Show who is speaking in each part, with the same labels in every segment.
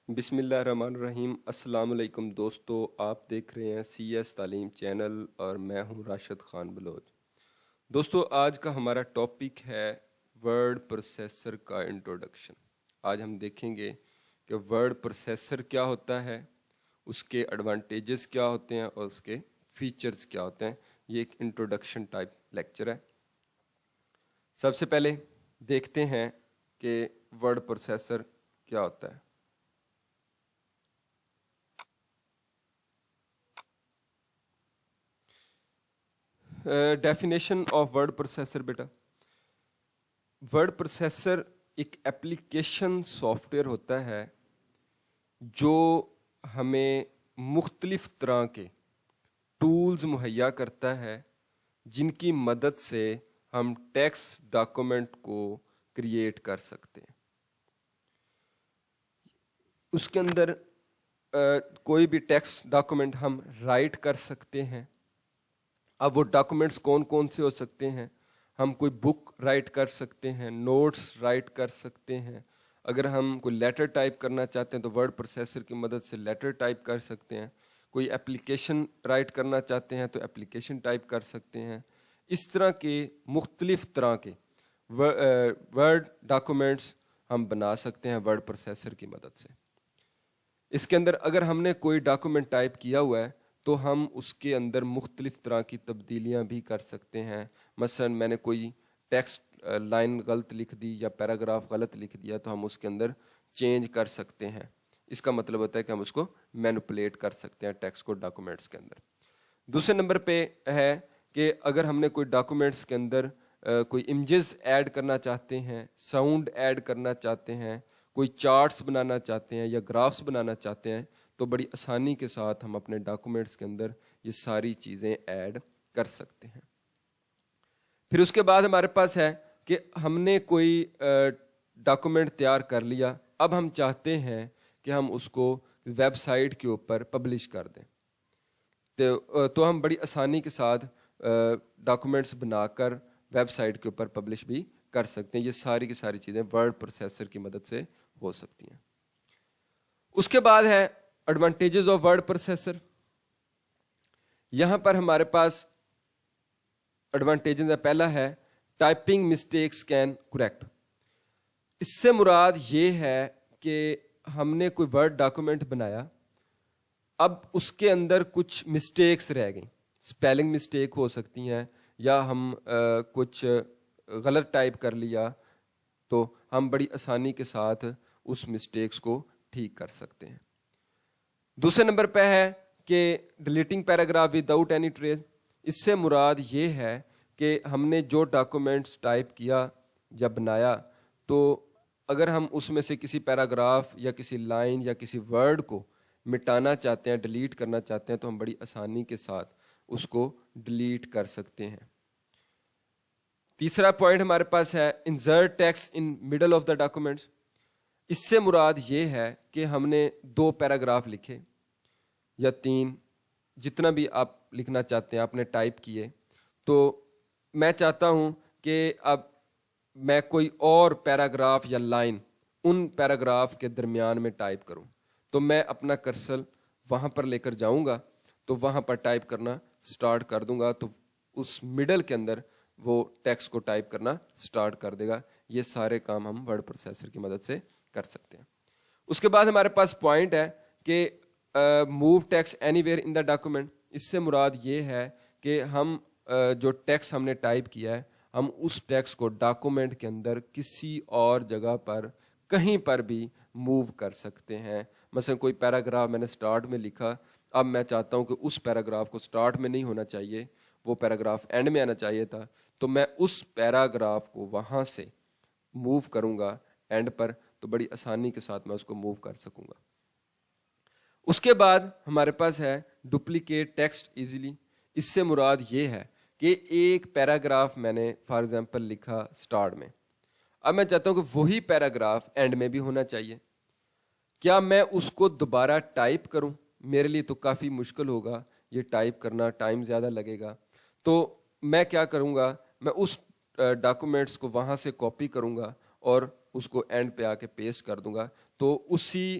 Speaker 1: بسم اللہ الرحمن الرحیم۔ السلام علیکم دوستو، آپ دیکھ رہے ہیں سی ایس تعلیم چینل اور میں ہوں راشد خان بلوچ۔ دوستو، آج کا ہمارا ٹاپک ہے ورڈ پروسیسر کا انٹروڈکشن۔ آج ہم دیکھیں گے کہ ورڈ پروسیسر کیا ہوتا ہے، اس کے ایڈوانٹیجز کیا ہوتے ہیں اور اس کے فیچرز کیا ہوتے ہیں۔ یہ ایک انٹروڈکشن ٹائپ لیکچر ہے۔ سب سے پہلے دیکھتے ہیں کہ ورڈ پروسیسر کیا ہوتا ہے۔ Definition of word processor beta, word processor ایک ایپلیکیشن سافٹ ویئر ہوتا ہے جو ہمیں مختلف طرح کے ٹولز مہیا کرتا ہے جن کی مدد سے ہم ٹیکسٹ ڈاکومنٹ کو کریٹ کر سکتے ہیں۔ اس کے اندر کوئی بھی ٹیکسٹ ڈاکومنٹ ہم رائٹ کر سکتے ہیں۔ اب وہ ڈاکومنٹس کون کون سے ہو سکتے ہیں؟ ہم کوئی بک رائٹ کر سکتے ہیں، نوٹس رائٹ کر سکتے ہیں۔ اگر ہم کوئی لیٹر ٹائپ کرنا چاہتے ہیں تو ورڈ پروسیسر کی مدد سے لیٹر ٹائپ کر سکتے ہیں۔ کوئی اپلیکیشن رائٹ کرنا چاہتے ہیں تو اپلیکیشن ٹائپ کر سکتے ہیں۔ اس طرح کے مختلف طرح کے ورڈ ڈاکومنٹس ہم بنا سکتے ہیں ورڈ پروسیسر کی مدد سے۔ اس کے اندر اگر ہم نے کوئی ڈاکومنٹ ٹائپ کیا ہوا ہے تو ہم اس کے اندر مختلف طرح کی تبدیلیاں بھی کر سکتے ہیں۔ مثلا میں نے کوئی ٹیکسٹ لائن غلط لکھ دی یا پیراگراف غلط لکھ دیا تو ہم اس کے اندر چینج کر سکتے ہیں۔ اس کا مطلب ہوتا ہے کہ ہم اس کو مینپولیٹ کر سکتے ہیں ٹیکسٹ کو ڈاکومنٹس کے اندر۔ دوسرے نمبر پہ ہے کہ اگر ہم نے کوئی ڈاکومنٹس کے اندر کوئی امیجز ایڈ کرنا چاہتے ہیں، ساؤنڈ ایڈ کرنا چاہتے ہیں، کوئی چارٹس بنانا چاہتے ہیں یا گرافس بنانا چاہتے ہیں تو بڑی آسانی کے ساتھ ہم اپنے ڈاکومنٹس کے اندر یہ ساری چیزیں ایڈ کر سکتے ہیں۔ پھر اس کے بعد ہمارے پاس ہے کہ ہم نے کوئی ڈاکومنٹ تیار کر لیا، اب ہم چاہتے ہیں کہ ہم اس کو ویب سائٹ کے اوپر پبلش کر دیں تو ہم بڑی آسانی کے ساتھ ڈاکومنٹس بنا کر ویب سائٹ کے اوپر پبلش بھی کر سکتے ہیں۔ یہ ساری کی ساری چیزیں ورڈ پروسیسر کی مدد سے ہو سکتی ہیں۔ اس کے بعد ہے ایڈوانٹیجز آف ورڈ پروسیسر۔ یہاں پر ہمارے پاس ایڈوانٹیجز ہے، پہلا ہے ٹائپنگ مسٹیکس کین کریکٹ۔ اس سے مراد یہ ہے کہ ہم نے کوئی ورڈ ڈاکومنٹ بنایا، اب اس کے اندر کچھ مسٹیکس رہ گئیں، سپیلنگ مسٹیک ہو سکتی ہیں یا ہم کچھ غلط ٹائپ کر لیا تو ہم بڑی آسانی کے ساتھ اس مسٹیکس کو ٹھیک کر سکتے ہیں۔ دوسرے نمبر پہ ہے کہ deleting paragraph without any trace. اس سے مراد یہ ہے کہ ہم نے جو ڈاکومنٹس ٹائپ کیا یا بنایا تو اگر ہم اس میں سے کسی پیراگراف یا کسی لائن یا کسی ورڈ کو مٹانا چاہتے ہیں، ڈیلیٹ کرنا چاہتے ہیں تو ہم بڑی آسانی کے ساتھ اس کو ڈیلیٹ کر سکتے ہیں۔ تیسرا پوائنٹ ہمارے پاس ہے insert text in middle of the documents. اس سے مراد یہ ہے کہ ہم نے 2 پیراگراف لکھے یا 3، جتنا بھی آپ لکھنا چاہتے ہیں آپ نے ٹائپ کیے، تو میں چاہتا ہوں کہ اب میں کوئی اور پیراگراف یا لائن ان پیراگراف کے درمیان میں ٹائپ کروں تو میں اپنا کرسر وہاں پر لے کر جاؤں گا تو وہاں پر ٹائپ کرنا سٹارٹ کر دوں گا تو اس مڈل کے اندر وہ ٹیکسٹ کو ٹائپ کرنا سٹارٹ کر دے گا۔ یہ سارے کام ہم ورڈ پروسیسر کی مدد سے کر سکتے ہیں۔ اس کے بعد ہمارے پاس پوائنٹ ہے کہ move text anywhere in the document. اس سے مراد یہ ہے کہ ہم جو ٹیکسٹ ہم نے ٹائپ کیا ہے ہم اس ٹیکسٹ کو ڈاکومنٹ کے اندر کسی اور جگہ پر کہیں پر بھی موو کر سکتے ہیں۔ مثلا کوئی پیراگراف میں نے سٹارٹ میں لکھا، اب میں چاہتا ہوں کہ اس پیراگراف کو سٹارٹ میں نہیں ہونا چاہیے، وہ پیراگراف اینڈ میں آنا چاہیے تھا، تو میں اس پیراگراف کو وہاں سے موو کروں گا اینڈ پر تو بڑی آسانی کے ساتھ میں اس کو موو کر سکوں گا۔ اس کے بعد ہمارے پاس ہے ڈپلیکیٹ ٹیکسٹ ایزیلی۔ اس سے مراد یہ ہے کہ ایک پیراگراف میں نے فار ایگزامپل لکھا سٹارٹ میں، اب میں چاہتا ہوں کہ وہی پیراگراف اینڈ میں بھی ہونا چاہیے۔ کیا میں اس کو دوبارہ ٹائپ کروں؟ میرے لیے تو کافی مشکل ہوگا، یہ ٹائپ کرنا ٹائم زیادہ لگے گا، تو میں کیا کروں گا، میں اس ڈاکومنٹس کو وہاں سے کاپی کروں گا اور اس کو اینڈ پہ آ کے پیسٹ کر دوں گا تو اسی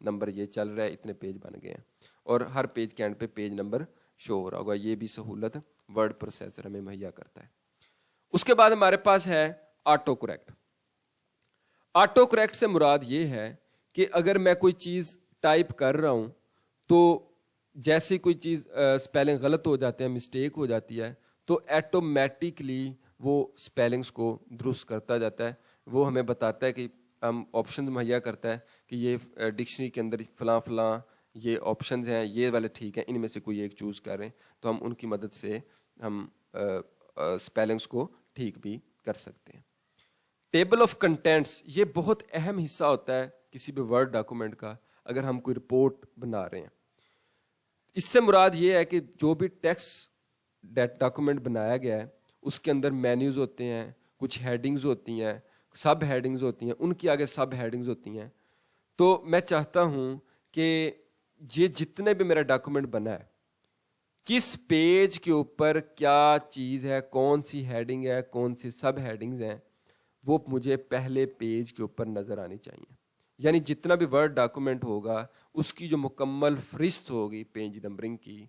Speaker 1: نمبر یہ چل رہا ہے, اتنے پیج بن گئے ہیں, اور ہر پیج کے اینڈ پہ پیج نمبر شو ہو رہا ہوگا. یہ بھی سہولت ورڈ پروسیسر ہمیں مہیا کرتا ہے. اس کے بعد ہمارے پاس ہے آٹو کریکٹ. آٹو کریکٹ سے مراد یہ ہے کہ اگر میں کوئی چیز ٹائپ کر رہا ہوں تو جیسے کوئی چیز سپیلنگ غلط ہو جاتے ہیں, مسٹیک ہو جاتی ہے, تو ایٹومیٹکلی وہ سپیلنگز کو درست کرتا جاتا ہے. وہ ہمیں بتاتا ہے کہ ہم آپشنز مہیا کرتا ہے کہ یہ ڈکشنری کے اندر فلاں فلاں یہ آپشنز ہیں, یہ والے ٹھیک ہیں, ان میں سے کوئی ایک چوز کر رہے ہیں, تو ہم ان کی مدد سے ہم سپیلنگز کو ٹھیک بھی کر سکتے ہیں. ٹیبل آف کنٹینٹس یہ بہت اہم حصہ ہوتا ہے کسی بھی ورڈ ڈاکومنٹ کا. اگر ہم کوئی رپورٹ بنا رہے ہیں, اس سے مراد یہ ہے کہ جو بھی ٹیکسٹ ڈاکومنٹ بنایا گیا ہے اس کے اندر مینیوز ہوتے ہیں, کچھ ہیڈنگز ہوتی ہیں, سب ہیڈنگز ہوتی ہیں, ان کی آگے سب ہیڈنگز ہوتی ہیں. تو میں چاہتا ہوں کہ یہ جتنے بھی میرا ڈاکومنٹ بنا ہے, کس پیج کے اوپر کیا چیز ہے, کون سی ہیڈنگ ہے, کون سی سب ہیڈنگز ہیں, وہ مجھے پہلے پیج کے اوپر نظر آنی چاہیے. یعنی جتنا بھی ورڈ ڈاکومنٹ ہوگا اس کی جو مکمل فہرست ہوگی پیج نمبرنگ کی,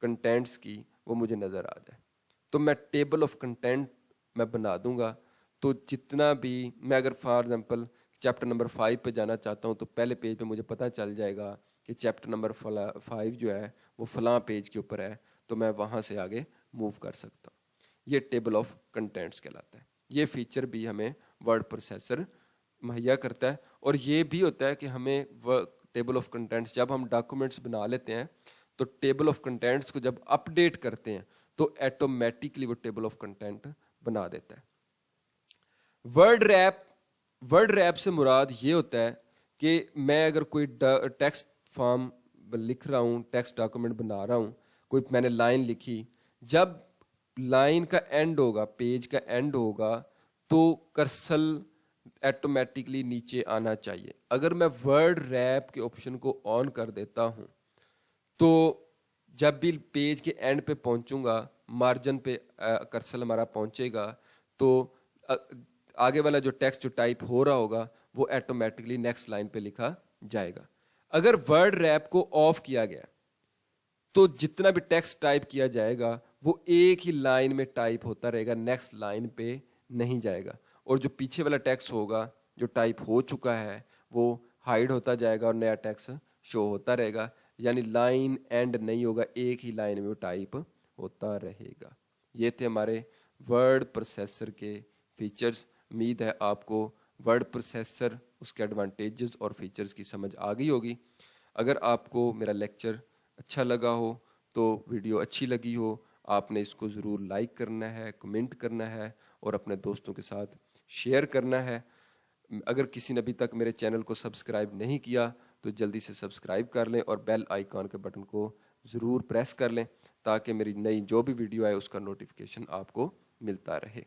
Speaker 1: کنٹینٹس کی, وہ مجھے نظر آ جائے. تو میں ٹیبل آف کنٹینٹ میں بنا دوں گا. تو جتنا بھی میں اگر فار ایگزامپل چیپٹر نمبر 5 پہ جانا چاہتا ہوں تو پہلے پیج پہ مجھے پتہ چل جائے گا کہ چیپٹر نمبر 5 جو ہے وہ فلاں پیج کے اوپر ہے, تو میں وہاں سے آگے موو کر سکتا ہوں. یہ ٹیبل آف کنٹینٹس کہلاتا ہے. یہ فیچر بھی ہمیں ورڈ پروسیسر مہیا کرتا ہے. اور یہ بھی ہوتا ہے کہ ہمیں ٹیبل آف کنٹینٹس جب ہم ڈاکومنٹس بنا لیتے ہیں تو ٹیبل آف کنٹینٹس کو جب اپ ڈیٹ کرتے ہیں تو ایٹومیٹکلی وہ ٹیبل آف کنٹینٹ بنا دیتا ہے. ورڈ ریپ سے مراد یہ ہوتا ہے کہ میں اگر کوئی ٹیکسٹ فارم لکھ رہا ہوں, ٹیکسٹ ڈاکومنٹ بنا رہا ہوں, کوئی میں نے لائن لکھی, جب لائن کا اینڈ ہوگا, پیج کا اینڈ ہوگا, تو کرسل ایٹومیٹکلی نیچے آنا چاہیے. اگر میں ورڈ ریپ کے آپشن کو آن کر دیتا ہوں تو جب بھی پیج کے اینڈ پہ پہنچوں گا, مارجن پہ کرسل ہمارا پہنچے گا, تو آگے والا جو ٹیکسٹ جو ٹائپ ہو رہا ہوگا وہ ایٹومیٹکلی نیکسٹ لائن پہ لکھا جائے گا. اگر ورڈ ریپ کو آف کیا گیا تو جتنا بھی ٹیکسٹ ٹائپ کیا جائے گا وہ ایک ہی لائن میں ٹائپ ہوتا رہے گا, نیکسٹ لائن پہ نہیں جائے گا. اور جو پیچھے والا ٹیکسٹ ہوگا جو ٹائپ ہو چکا ہے وہ ہائیڈ ہوتا جائے گا اور نیا ٹیکسٹ شو ہوتا رہے گا. یعنی لائن اینڈ نہیں ہوگا, ایک ہی لائن میں وہ ٹائپ ہوتا رہے گا. یہ تھے ہمارے ورڈ پروسیسر کے فیچرز. امید ہے آپ کو ورڈ پروسیسر, اس کے ایڈوانٹیجز اور فیچرز کی سمجھ آ گئی ہوگی. اگر آپ کو میرا لیکچر اچھا لگا ہو تو ویڈیو اچھی لگی ہو, آپ نے اس کو ضرور لائک کرنا ہے, کمنٹ کرنا ہے اور اپنے دوستوں کے ساتھ شیئر کرنا ہے. اگر کسی نے ابھی تک میرے چینل کو سبسکرائب نہیں کیا تو جلدی سے سبسکرائب کر لیں اور بیل آئیکن کے بٹن کو ضرور پریس کر لیں تاکہ میری نئی جو بھی ویڈیو آئے اس کا نوٹیفیکیشن آپ کو ملتا رہے.